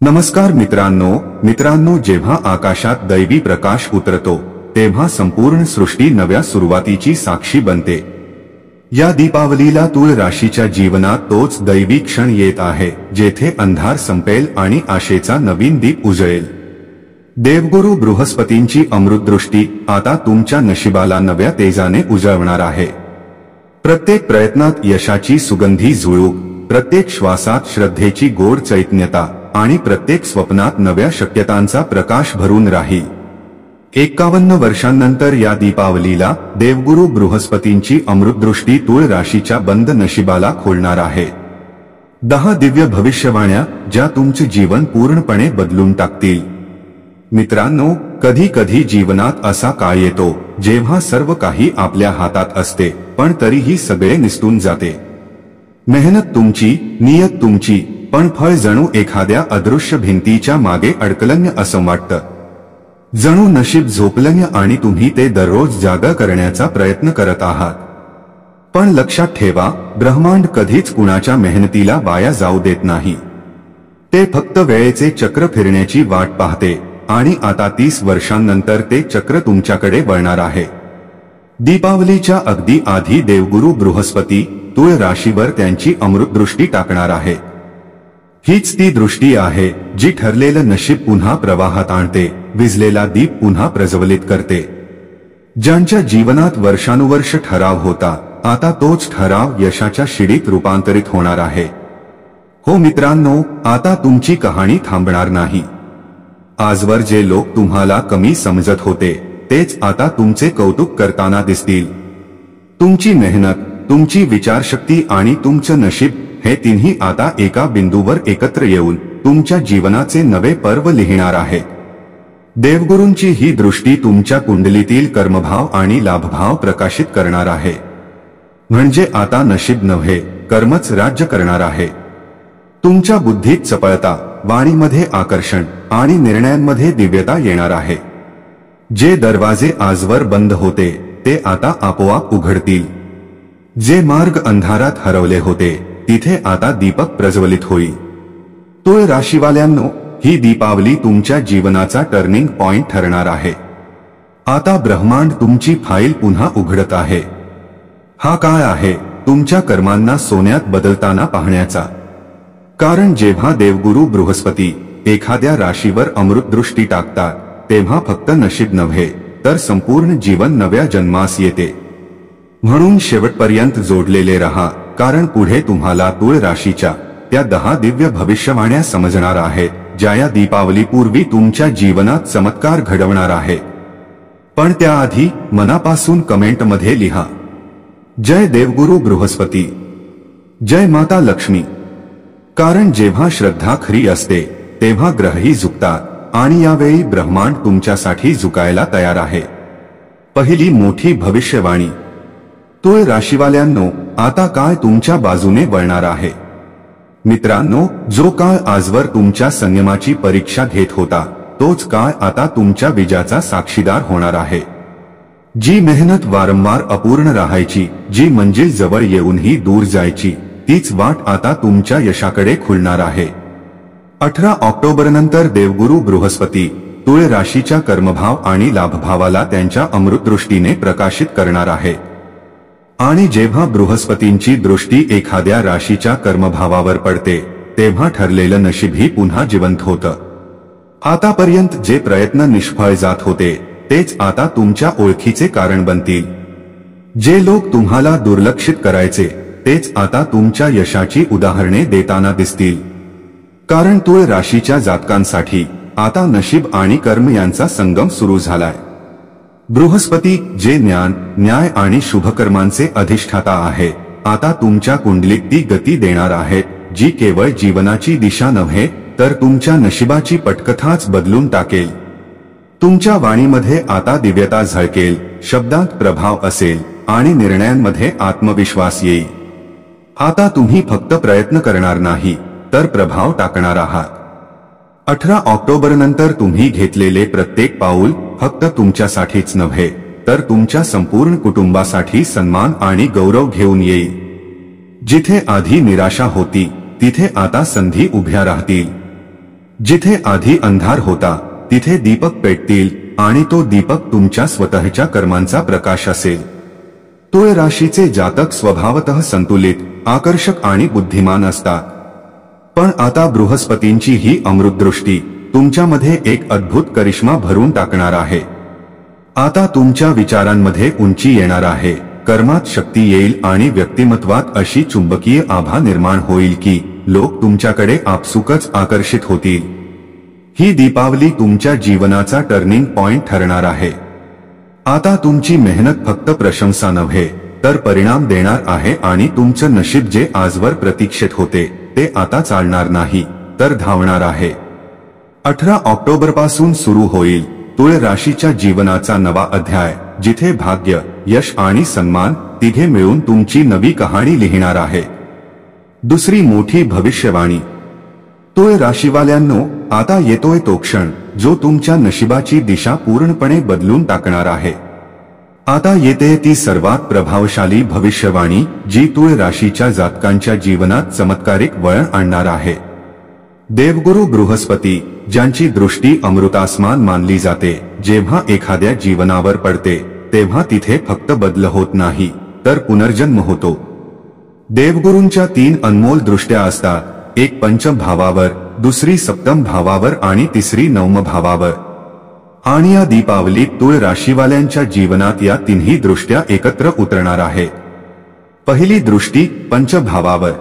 नमस्कार मित्रांनो, जेव्हा आकाशात दैवी प्रकाश उतरतो तेव्हा संपूर्ण सृष्टी नव्या सुरुवातीची साक्षी बनते। या दीपावलीला तुळ राशीच्या जीवनात तोच दैवी क्षण येत आहे जेथे अंधार संपेल आणि आशेचा नवीन दीप उजळेल। देवगुरु बृहस्पतींची अमृतदृष्टी आता तुमच्या नशिबाला नव्या तेजाने उजळवणार आहे। प्रत्येक प्रयत्नात यशाची सुगंधी झुळूक, प्रत्येक श्वासात श्रद्धेची गोड चैतन्यता आणि प्रत्येक स्वप्नात नव्या शक्यतांचा प्रकाश भरून राहील। 51 वर्षांनंतर या दीपावलीला देवगुरु बृहस्पतींची अमृतदृष्टी तुळ राशीच्या बंद नशिबाला खोलणार आहे। 10 दिव्य भविष्यवाण्या ज्या तुमचे जीवन पूर्णपणे बदलून टाकतील। मित्रांनो, कधी कधी जीवनात असा काळ येतो जेव्हा सर्व काही आपल्या हातात असते पण तरीही सगळे निसटून जाते। मेहनत तुमची, नियत तुमची, पण फळ जणू एखाद्या अदृश्य भिंतीच्या मागे अडकलंय असं वाटतं। जणू नशीब झोपलंय आणि तुम्ही ते दररोज जागा करण्याचा प्रयत्न करत आहात। पण लक्षात ठेवा, ब्रह्मांड कधीच कुणाच्या मेहनतीला वाया जाऊ देत नाही। ते फक्त वेळेचे चक्र फिरण्याची वाट पाहते आणि आता 30 वर्षांनंतर ते चक्र तुमच्याकडे वळणार आहे। दीपावलीच्या अगदी आधी देवगुरु बृहस्पती तुळ राशीवर त्यांची अमृतदृष्टी टाकणार आहे। हीच ती दृष्टी आहे जी ठरलेलं नशीब पुन्हा प्रवाहात आणते, विझलेला दीप पुन्हा प्रज्वलित करते। ज्यांच्या जीवनात वर्षानुवर्ष ठराव होता, आता तोच ठराव यशाच्या शिडीत रूपांतरित होणार आहे। हो मित्रांनो, आता तुमची कहाणी थांबणार नाही। आजवर जे लोक तुम्हाला कमी समजत होते तेच आता तुमचे कौतुक करताना दिसतील। तुमची मेहनत, तुमची विचारशक्ती आणि तुमचं नशीब हे तिन्ही आता एका बिंदूवर एकत्र येऊन तुमच्या जीवनाचे नवे पर्व लिहिणार आहेत। देवगुरूंची ही दृष्टी तुमच्या कुंडलीतील कर्मभाव आणि लाभभाव प्रकाशित करणार आहे। म्हणजे आता नशीब नव्हे, कर्मच राज्य करणार आहे। तुमच्या बुद्धीत चपळता, वाणीमध्ये आकर्षण आणि निर्णयांमध्ये दिव्यता येणार आहे। जे दरवाजे आजवर बंद होते ते आता आपोआप उघडतील। जे मार्ग अंधारात हरवले होते तिथे आता दीपक प्रज्वलित होईल। तुळ राशीवाल्यांनो, ही दीपावली तुमच्या जीवनाचा टर्निंग पॉइंट ठरणार आहे। आता ब्रह्मांड तुमची फाईल पुन्हा उघडत आहे। हा काळ आहे तुमच्या कर्मांना सोन्यात बदलताना पाहण्याचा। कारण जेव्हा देवगुरु बृहस्पती एखाद्या राशीवर अमृतदृष्टी टाकतात तेव्हा फक्त नशीब नव्हे तर संपूर्ण जीवन नव्या जन्मास येते। म्हणून शेवटपर्यंत जोडलेले रहा, कारण पुढे तुम्हाला तुळ राशीच्या त्या 10 दिव्य भविष्यवाण्या समजणार आहेत ज्या या दीपावलीपूर्वी तुमच्या जीवनात चमत्कार घडवणार आहेत। पण त्याआधी मनापासून कमेंटमध्ये लिहा, जय देवगुरु बृहस्पती, जय माता लक्ष्मी। कारण जेव्हा श्रद्धा खरी असते तेव्हा ग्रहही झुकतात आणि यावेळी ब्रह्मांड तुमच्यासाठी झुकायला तयार आहे। पहिली मोठी भविष्यवाणी। तुळ राशीवाल्यांनो, आता काळ तुमच्या बाजूने वळणार आहे। मित्रांनो, जो काळ आजवर तुमच्या संयमाची परीक्षा घेत होता तोच काळ आता तुमच्या विजयाचा साक्षीदार होणार आहे। जी मेहनत वारंवार अपूर्ण राहायची, जी मंजिल जवळ येऊनही दूर जायची, तीच वाट आता तुमच्या यशाकडे खुलणार आहे। 18 ऑक्टोबरनंतर देवगुरु बृहस्पती तुळ राशीच्या कर्मभाव आणि लाभभावाला त्यांच्या अमृतदृष्टीने प्रकाशित करणार आहे। आणि जेव्हा बृहस्पतींची दृष्टी एखाद्या राशीच्या कर्मभावावर पडते तेव्हा ठरलेलं नशीबही पुन्हा जिवंत होतं। आतापर्यंत जे प्रयत्न निष्फळ जात होते तेच आता तुमच्या ओळखीचे कारण बनतील। जे लोक तुम्हाला दुर्लक्षित करायचे तेच आता तुमच्या यशाची उदाहरणे देताना दिसतील। कारण तुळ राशीच्या जातकांसाठी आता नशीब आणि कर्म यांचा संगम सुरू झालाय। बृहस्पती जे ज्ञान, न्याय आणि शुभकर्मांचे अधिष्ठाता आहे, आता तुमच्या कुंडलीत ती गती देणार आहेत जी केवळ जीवनाची दिशा नव्हे तर तुमच्या नशिबाची पटकथाच बदलून टाकेल। तुमच्या वाणीमध्ये आता दिव्यता झळकेल, शब्दांत प्रभाव असेल आणि निर्णयांमध्ये आत्मविश्वास येईल। आता तुम्ही फक्त प्रयत्न करणार नाही तर प्रभाव टाकणार आहात। 18 ऑक्टोबरनंतर तुम्ही घेतलेले प्रत्येक पाऊल फक्त तुमच्यासाठीच नव्हे तर तुमच्या संपूर्ण कुटुंबासाठी सन्मान आणि गौरव घेऊन येईल। जिथे आधी निराशा होती तिथे आता संधी उभ्या राहतील। जिथे आधी अंधार होता तिथे दीपक पेटतील आणि तो दीपक तुमच्या स्वतःच्या कर्मांचा प्रकाश असेल। तुळ राशीचे जातक स्वभावतः संतुलित, आकर्षक आणि बुद्धिमान असतात, पण आता बृहस्पतींची ही अमृतदृष्टी तुमच्यामध्ये एक अद्भुत करिश्मा भरून टाकणार आहे। आता तुमच्या विचारांमध्ये उंची येणार आहे, कर्मात शक्ती येईल आणि व्यक्तिमत्वात अशी चुंबकीय आभा निर्माण होईल की लोक तुमच्याकडे आपसुकच आकर्षित होतील। ही दीपावली तुमच्या जीवनाचा टर्निंग पॉइंट ठरणार आहे। आता तुमची मेहनत फक्त प्रशंसा नव्हे तर परिणाम देणार आहे आणि तुमचं नशीब जे आजवर प्रतीक्षेत होते ते आता चालणार नाही तर धावणार आहे। 18 ऑक्टोबरपासून सुरू होईल तुळ राशीच्या जीवनाचा नवा अध्याय, जिथे भाग्य, यश आणि सन्मान तिघे मिळून तुमची नवी कहाणी लिहिणार आहे। दुसरी मोठी भविष्यवाणी। तुळ राशीवाल्यांनो, आता येतोय तो क्षण जो तुमच्या नशिबाची दिशा पूर्णपणे बदलून टाकणार आहे। आता येते ती सर्वात प्रभावशाली भविष्यवाणी जी तुळ राशीच्या जातकांच्या जीवनात चमत्कारिक वळण आणणार आहे। देवगुरु बृहस्पती, ज्यांची दृष्टी अमृतासमान मानली जाते, जेव्हा एखाद्या जीवनावर पडते तेव्हा तिथे फक्त बदल होत नाही तर पुनर्जन्म होतो। देवगुरूंच्या 3 अनमोल दृष्ट्या असतात, एक पंचम भावावर, दुसरी सप्तम भावावर आणि तिसरी नवम भावावर। आणि या दीपावलीत तुळ राशीवाल्यांच्या जीवनात या तिन्ही दृष्ट्या एकत्र उतरणार आहेत। पहिली दृष्टी पंचभावावर।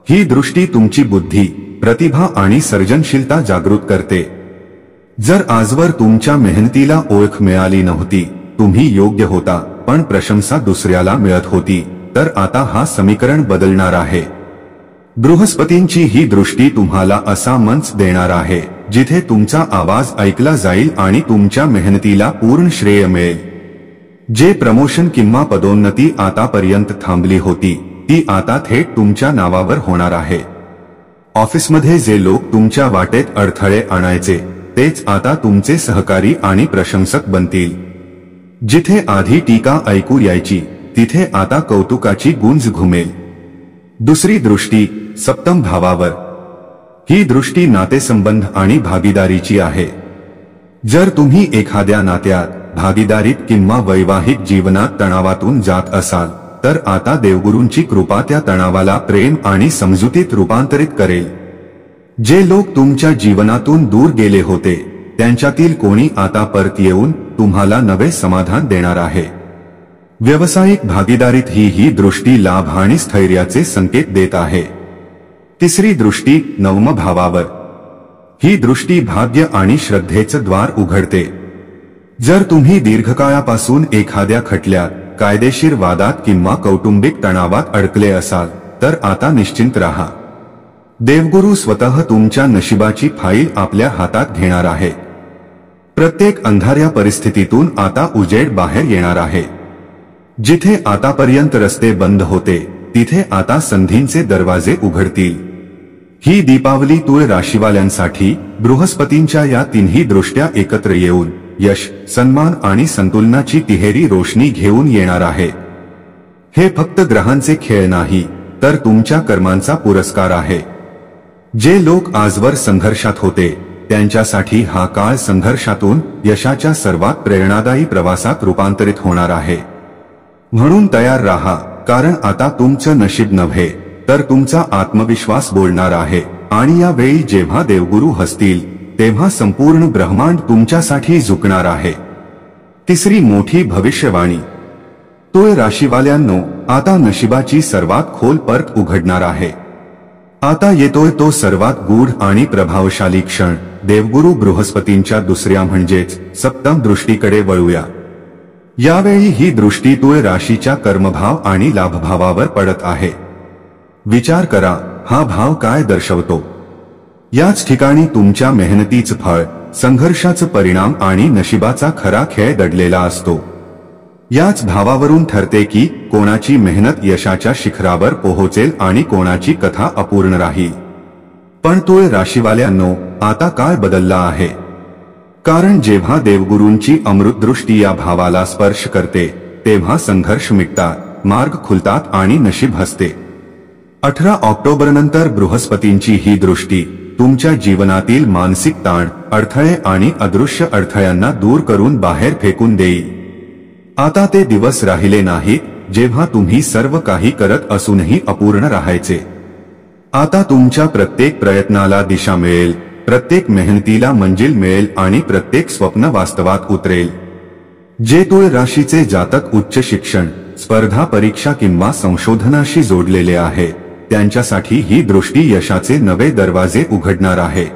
ही दृष्टी तुमची बुद्धी, प्रतिभा आणि सर्जनशीलता जागृत करते। जर आजवर तुमच्या मेहनतीला ओळख मिळाली नव्हती, तुम्ही योग्य होता पण प्रशंसा दुसऱ्याला मिळत होती, तर आता हा समीकरण बदलणार आहे। बृहस्पतींची ही दृष्टी तुम्हाला असा मंच देणार आहे जिथे तुमचा आवाज ऐकला जाईल आणि तुमच्या मेहनतीला पूर्ण श्रेय मिळेल। जे प्रमोशन किंवा पदोन्नती आतापर्यंत थांबली होती ती आता थेट तुमच्या नावावर होणार आहे। ऑफिसमध्ये जे लोक तुमच्या वाटेत अडथळे आणायचे तेच आता तुमचे सहकारी आणि प्रशंसक बनतील। जिथे आधी टीका ऐकू यायची तिथे आता कौतुकाची गुंज घुमेल। दुसरी दृष्टी सप्तम भावावर। ही दृष्टी नातेसंबंध आणि भागीदारीची आहे। जर तुम्ही एखाद्या नात्यात, भागीदारीत किंवा वैवाहिक जीवनात तणावातून जात असाल तर आता देवगुरूंची कृपा त्या तणावाला प्रेम आणि समजुतीत रूपांतरित करेल। जे लोक तुमच्या जीवनातून दूर गेले होते त्यांच्यातील कोणी आता परत येऊन तुम्हाला नवे समाधान देणार आहे। व्यावसायिक भागीदारीत ही दृष्टी लाभ आणि स्थैर्याचे संकेत देत आहे। तिसरी दृष्टी नवम भावावर। ही दृष्टी भाग्य आणि श्रद्धेचं द्वार उघडते। जर तुम्ही दीर्घकाळापासून एखाद्या खटल्यात, कायदेशीर वादात किंवा कौटुंबिक तणावात अडकले असाल तर आता निश्चिंत राहा। देवगुरु स्वतः तुमच्या नशिबाची फाईल आपल्या हातात घेणार आहे। प्रत्येक अंधाऱ्या परिस्थितीतून आता उजेड बाहेर येणार आहे। जिथे आतापर्यंत रस्ते बंद होते तिथे आता संधींचे दरवाजे उघडतील। ही दीपावली तुळ राशीवाल्यांसाठी बृहस्पतींच्या या तिन्ही दृष्ट्या एकत्र येऊन यश, सन्मान आणि संतुलनाची तिहेरी रोशनी घेऊन येणार आहे। हे फक्त ग्रहांचे खेळ नाही तर तुमच्या कर्मांचा पुरस्कार आहे। जे लोक आजवर संघर्षात होते त्यांच्यासाठी हा काळ संघर्षातून यशाच्या सर्वात प्रेरणादायी प्रवासात रूपांतरित होणार आहे। म्हणून तयार राहा, कारण आता तुमचं नशीब नव्हे तर तुमचा आत्मविश्वास बोलणार आहे। आणि या वेळी जेव्हा देवगुरु हसतील तेव्हा संपूर्ण ब्रह्मांड तुमच्यासाठी झुकणार आहे। तिसरी मोठी भविष्यवाणी। तुळ राशीवाल्यांनो, आता नशिबाची सर्वात खोल परत उघडणार आहे। आता येतोय तो सर्वात गूढ आणि प्रभावशाली क्षण। देवगुरु बृहस्पतींच्या दुसऱ्या म्हणजेच सप्तम दृष्टीकडे वळूया। यावेळी ही दृष्टी तुळ राशीच्या कर्मभाव आणि लाभभावावर पडत आहे। विचार करा, हा भाव काय दर्शवतो? याच ठिकाणी तुमच्या मेहनतीचं फळ, संघर्षाचं परिणाम आणि नशिबाचा खरा खेळ दडलेला असतो। याच भावावरून ठरते की कोणाची मेहनत यशाच्या शिखरावर पोहोचेल आणि कोणाची कथा अपूर्ण राहील। पण तुळ राशीवाल्यांनो, आता काय बदलला आहे? कारण जेव्हा देवगुरूंची अमृतदृष्टी या भावाला स्पर्श करते तेव्हा संघर्ष मिटतात, मार्ग खुलतात आणि नशीब हसते। 18 ऑक्टोबरनंतर बृहस्पतींची ही दृष्टी तुमच्या जीवनातील मानसिक ताण, अडथळे आणि अदृश्य अडथळ्यांना दूर करून बाहेर फेकून देईल. आता ते दिवस राहिले नाहीत जेव्हा तुम्ही सर्व काही करत असूनही अपूर्ण राहायचे. आता तुमच्या प्रत्येक प्रयत्नाला दिशा मिळेल, प्रत्येक मेहनतीला मंजिल मिळेल आणि प्रत्येक स्वप्न वास्तवात उतरेल. जे तुळ राशीचे जातक उच्च शिक्षण, स्पर्धा परीक्षा किंवा संशोधनाशी जोडलेले आहे त्यांच्यासाठी ही दृष्टी यशाचे नवे दरवाजे उघडणार आहे.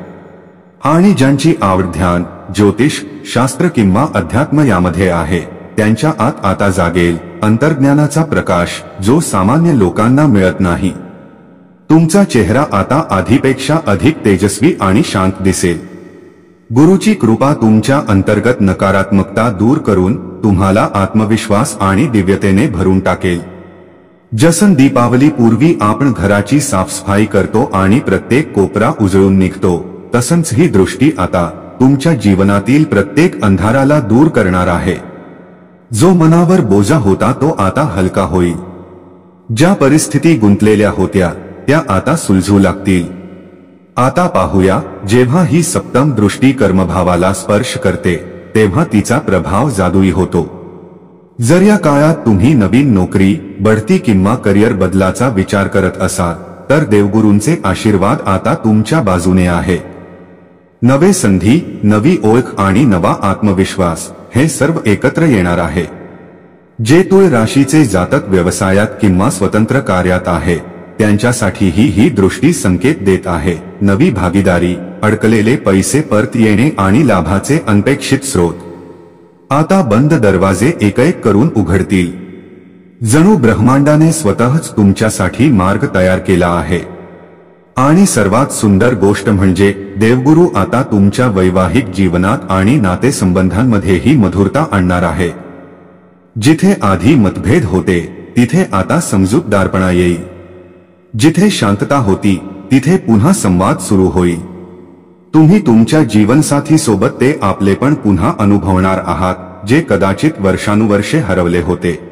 आणि ज्यांची आवड ध्यान, ज्योतिष, शास्त्र किंवा अध्यात्म यामध्ये आहे त्यांच्या आत आता जागेल अंतर्ज्ञानाचा प्रकाश जो सामान्य लोकांना मिळत नाही. तुमचा चेहरा आता आधीपेक्षा अधिक तेजस्वी आणि शांत दिसेल. गुरुची कृपा तुमच्या अंतर्गत नकारात्मकता दूर करून तुम्हाला आत्मविश्वास आणि दिव्यतेने भरून टाकेल. जसं दीपावली पूर्वी आपण घराची साफसफाई करतो आणि प्रत्येक कोपरा उजळून निघतो, तसंच ही दृष्टी आता तुमच्या जीवनातील प्रत्येक अंधाराला दूर करणार आहे. जो मनावर बोजा होता तो आता हलका होईल. ज्या परिस्थिती गुंतलेल्या होत्या त्या आता सुलझू लागतील. आता पाहूया, जेव्हा ही सप्तम दृष्टी कर्मभावाला स्पर्श करते तेव्हा तिचा प्रभाव जादुई होतो. जर या काळात तुम्ही नवीन नोकरी, बढती किंवा करिअर बदलाचा विचार करत असाल तर देवगुरूंचे आशीर्वाद आता तुमच्या बाजूने आहे. नवे संधी, नवी ओळख आणि नवा आत्मविश्वास हे सर्व एकत्र येणार आहे. जे तुळ राशीचे जातक व्यवसायात किंवा स्वतंत्र कार्यात आहे त्यांच्यासाठीही ही दृष्टी संकेत देत आहे. नवी भागीदारी, अडकलेले पैसे परत येणे आणि लाभाचे अनपेक्षित स्रोत. आता बंद दरवाजे एक-एक करून उघडतील. जणू ब्रह्मांडाने स्वतःच तुमच्यासाठी मार्ग तयार केला आहे. आणि सर्वात सुंदर गोष्ट म्हणजे देवगुरु आता तुमच्या वैवाहिक जीवनात आणि नातेसंबंधांमध्येही मधुरता आणणार आहे. जिथे आधी मतभेद होते तिथे आता समजूतदारपणा येईल. जिथे शांतता होती तिथे पुन्हा संवाद सुरू होईल. तुम्ही तुमच्या जीवनसाथी सोबत ते आपलेपण पुन्हा अनुभवणार आहात जे कदाचित वर्षानुवर्षे हरवले होते.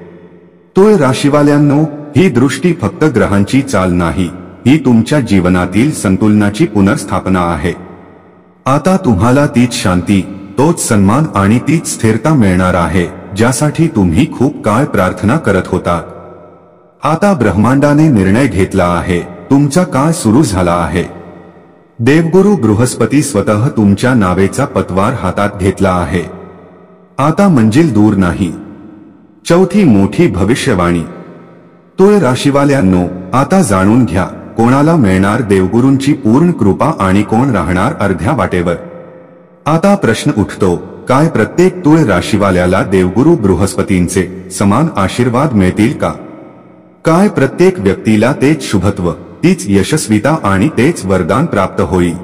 तुळ राशीवाल्यांनो, ही दृष्टी फक्त ग्रहांची चाल नाही, ही तुमच्या जीवनातील संतुलनाची पुनर्स्थापना आहे. आता तुम्हाला तीच शांती, तोच सन्मान आणि तीच स्थिरता मिळणार आहे ज्यासाठी तुम्ही खूप काळ प्रार्थना करत होता. आता ब्रह्मांडाने निर्णय घेतला आहे, तुमचा काळ सुरू झाला आहे. देवगुरु बृहस्पती स्वतः तुमच्या नावेचा पतवार हातात घेतला आहे. आता मंजिल दूर नाही. चौथी मोठी भविष्यवाणी. तुळ राशीवाल्यांनो, आता जाणून घ्या कोणाला मिळणार देवगुरूंची पूर्ण कृपा आणि कोण राहणार अर्ध्या वाटेवर. आता प्रश्न उठतो, काय प्रत्येक तुळ राशीवाल्याला देवगुरु बृहस्पतींचे समान आशीर्वाद मिळतील का? काय प्रत्येक व्यक्तीला तेच शुभत्व, तीच यशस्विता आणि तेच वरदान प्राप्त होईल?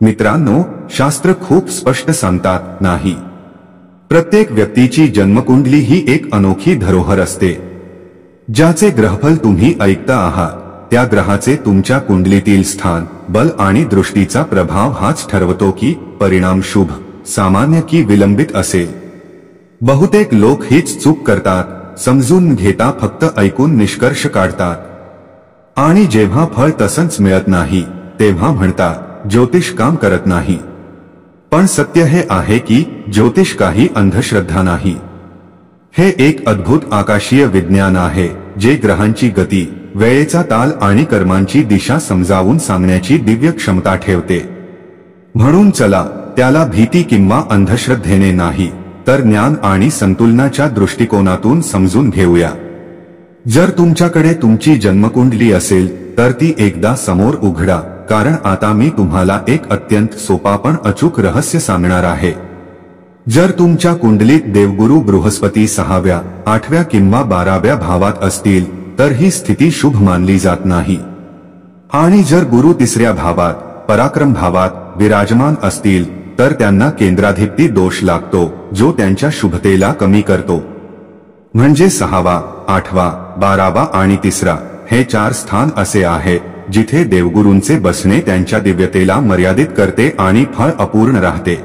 मित्रांनो, शास्त्र खूप स्पष्ट सांगतात, नाही. प्रत्येक व्यक्तीची जन्मकुंडली ही एक अनोखी धरोहर असते. ज्याचे ग्रहफल तुम्ही ऐकता आहात त्या ग्रहाचे तुमच्या कुंडलीतील स्थान, बल आणि दृष्टीचा प्रभाव हाच ठरवतो की परिणाम शुभ, सामान्य की विलंबित असेल. बहुतेक लोक हीच चूक करतात, समजून घेता फक्त ऐकून निष्कर्ष काढतात. आणि जेव्हा फळ तसंच मिळत नाही तेव्हा म्हणतात ज्योतिष काम करत नाही. पण सत्य हे आहे की ज्योतिष काही अंधश्रद्धा नाही. हे एक अद्भुत आकाशीय विज्ञान आहे जे ग्रहांची गती, वेळेचा ताल आणि कर्मांची दिशा समजावून सांगण्याची दिव्य क्षमता ठेवते. म्हणून चला त्याला भीती किंवा अंधश्रद्धेने नाही तर ज्ञान आणि संतुलनाच्या दृष्टिकोनातून समजून घेऊया. जर तुमच्याकडे तुमची जन्मकुंडली असेल तर ती एकदा समोर उघडा, कारण आता मी तुम्हाला एक अत्यंत सोपा पण अचूक रहस्य सांगणार आहे. जर तुमच्या कुंडलीत देवगुरु बृहस्पती 6व्या, 8व्या किंवा 12व्या भावात असतील तर ही स्थिती शुभ मानली जात नाही. आणि जर गुरु 3ऱ्या भावात, पराक्रम भावात विराजमान असतील तर त्यांना केंद्राधिपती दोष लागतो जो त्यांच्या शुभतेला कमी करतो. म्हणजे 6वा, 8वा, 12वा आणि 3रा हे 4 स्थान असे आहे जिथे देवगुरूंचे बसणे त्यांच्या दिव्यतेला मर्यादित करते आणि फळ अपूर्ण राहते.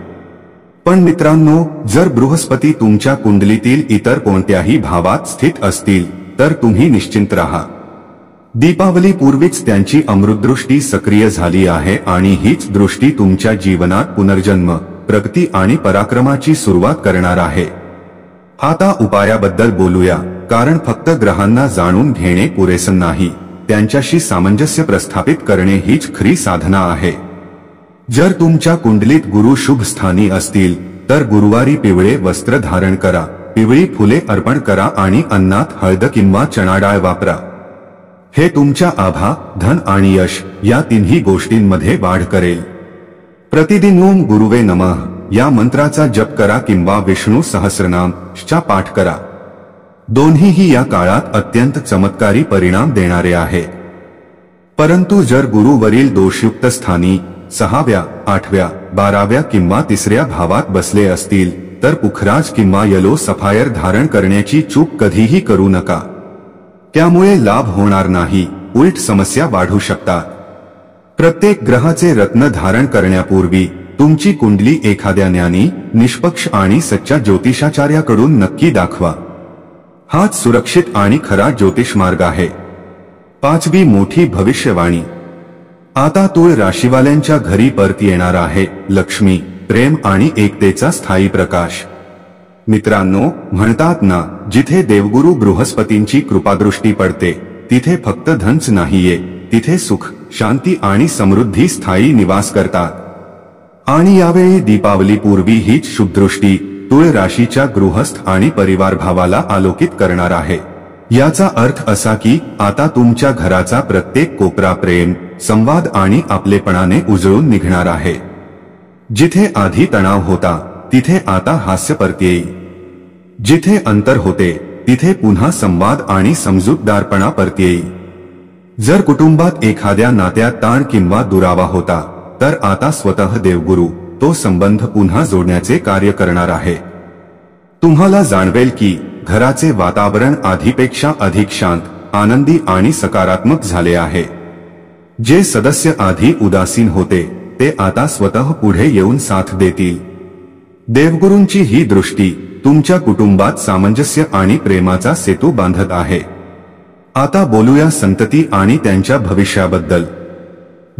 पण मित्रांनो, जर बृहस्पती तुमच्या कुंडलीतील इतर कोणत्याही भावात स्थित असतील तर तुम्ही निश्चिंत राहा. दीपावली पूर्वीच त्यांची अमृतदृष्टी सक्रिय झाली आहे आणि हीच दृष्टी तुमच्या जीवनात पुनर्जन्म, प्रगती आणि पराक्रमाची सुरुवात करणार आहे. आता उपायाबद्दल बोलूया, कारण फक्त ग्रहांना जाणून घेणे पुरेसे नाही, त्यांच्याशी सामंजस्य प्रस्थापित करणे हीच खरी साधना आहे. जर तुमच्या कुंडलीत गुरु शुभ स्थानी असतील तर गुरुवारी पिवळे वस्त्र धारण करा, पिवळी फुले अर्पण करा आणि अन्नात हळद किंवा चणा डाळ वापरा. हे तुमच्या आभा, धन आणि यश या तिन्ही गोष्टींमध्ये वाढ करेल. प्रतिदिन ओम गुरुवे नमः या मंत्राचा जप करा किंवा विष्णू सहस्रनाम चा पाठ करा. दोन्हीही या काळात अत्यंत चमत्कारी परिणाम देणारे आहे. परंतु जर गुरुवरील दोषयुक्त स्थानी 6व्या, 8व्या, 12व्या किंवा 3ऱ्या भावात बसले असतील तर पुखराज किंवा येलो सफायर धारण करण्याची चूक कधीही करू नका. त्यामुळे लाभ होणार नाही, उलट समस्या वाढू शकतात. प्रत्येक ग्रहाचे रत्न धारण करण्यापूर्वी तुमची कुंडली एखाद्या ज्ञानी, निष्पक्ष आणि सच्चा ज्योतिषाचार्याकडून नक्की दाखवा. हाच सुरक्षित आणि खरा ज्योतिष मार्ग आहे. 5वी मोठी भविष्यवाणी. आता तुळ राशीवाल्यांच्या घरी परत येणार आहे लक्ष्मी, प्रेम आणि एकतेचा स्थायी प्रकाश. मित्रांनो, म्हणतात ना, जिथे देवगुरु बृहस्पतींची कृपादृष्टी पडते तिथे फक्त धनच नाहीये, तिथे सुख, शांती आणि समृद्धी स्थायी निवास करतात. आणि यावेळी दीपावली पूर्वी हीच शुभदृष्टी तुळ राशीच्या गृहस्थ आणि परिवार भावाला आलोकित करणार आहे. याचा अर्थ असा की आता तुमच्या घराचा प्रत्येक कोपरा प्रेम, संवाद आणि आपलेपणाने उजळून निघणार आहे. जिथे आधी तणाव होता तिथे आता हास्य परत येईल. जिथे अंतर होते तिथे पुन्हा संवाद आणि समजूतदारपणा परत येईल. जर कुटुंबात एखाद्या नात्यात ताण किंवा दुरावा होता तर आता स्वतः देवगुरु तो संबंध पुन्हा जोडण्याचे कार्य करणार आहे. तुम्हाला जाणवेल की घराचे वातावरण आधीपेक्षा अधिक शांत, आनंदी आणि सकारात्मक झाले आहे. जे सदस्य आधी उदासीन होते ते आता स्वतः पुढे येऊन साथ देतील. देवगुरूंची ही दृष्टी तुमच्या कुटुंबात सामंजस्य आणि प्रेमाचा सेतू बांधत आहे. आता बोलूया संतती आणि त्यांच्या भविष्याबद्दल.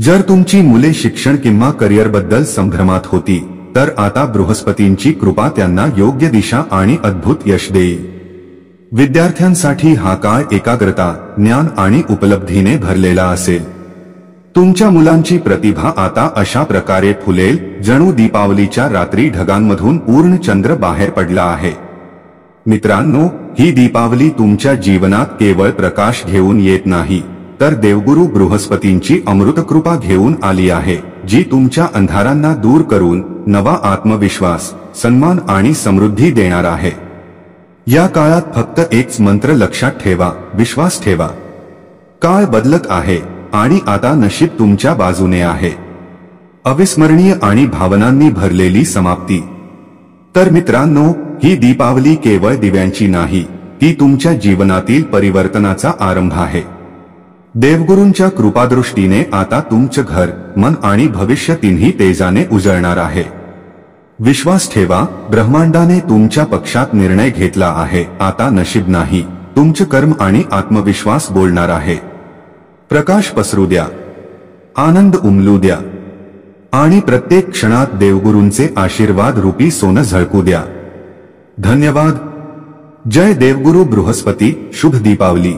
जर तुमची मुले शिक्षण किंवा करिअरबद्दल संभ्रमात होती तर आता बृहस्पतींची कृपा त्यांना योग्य दिशा आणि अद्भुत यश देईल. विद्यार्थ्यांसाठी हा काळ एकाग्रता, ज्ञान आणि उपलब्धीने भरलेला असेल. तुमच्या मुलांची प्रतिभा आता अशा प्रकारे फुलेल जणू दीपावलीच्या रात्री ढगांमधून पूर्ण चंद्र बाहेर पडला आहे. मित्रांनो, ही दीपावली तुमच्या जीवनात केवळ प्रकाश घेऊन येत नाही तर देवगुरु बृहस्पतींची अमृतकृपा घेऊन आली आहे, जी तुमच्या अंधारांना दूर करून नवा आत्मविश्वास, सन्मान आणि समृद्धी देणार आहे. या काळात फक्त एकच मंत्र लक्षात ठेवा, विश्वास ठेवा. काळ बदलत आहे आणि आता नशीब तुमच्या बाजूने आहे. अविस्मरणीय आणि भावनांनी भरलेली समाप्ती. तर मित्रांनो, ही दीपावली केवळ दिव्यांची नाही, ती तुमच्या जीवनातील परिवर्तनाचा आरंभ आहे. देवगुरूंच्या कृपादृष्टीने आता तुमचं घर, मन आणि भविष्य तिन्ही तेजाने उजळणार आहे. विश्वास ठेवा, ब्रह्मांडाने तुमच्या पक्षात निर्णय घेतला आहे. आता नशीब नाही, तुमचं कर्म आणि आत्मविश्वास बोलणार आहे. प्रकाश पसरू द्या, आनंद उमलू द्या आणि प्रत्येक क्षणात देवगुरूंचे आशीर्वाद रूपी सोनं झळकू द्या. धन्यवाद. जय देवगुरु बृहस्पती. शुभ दीपावली.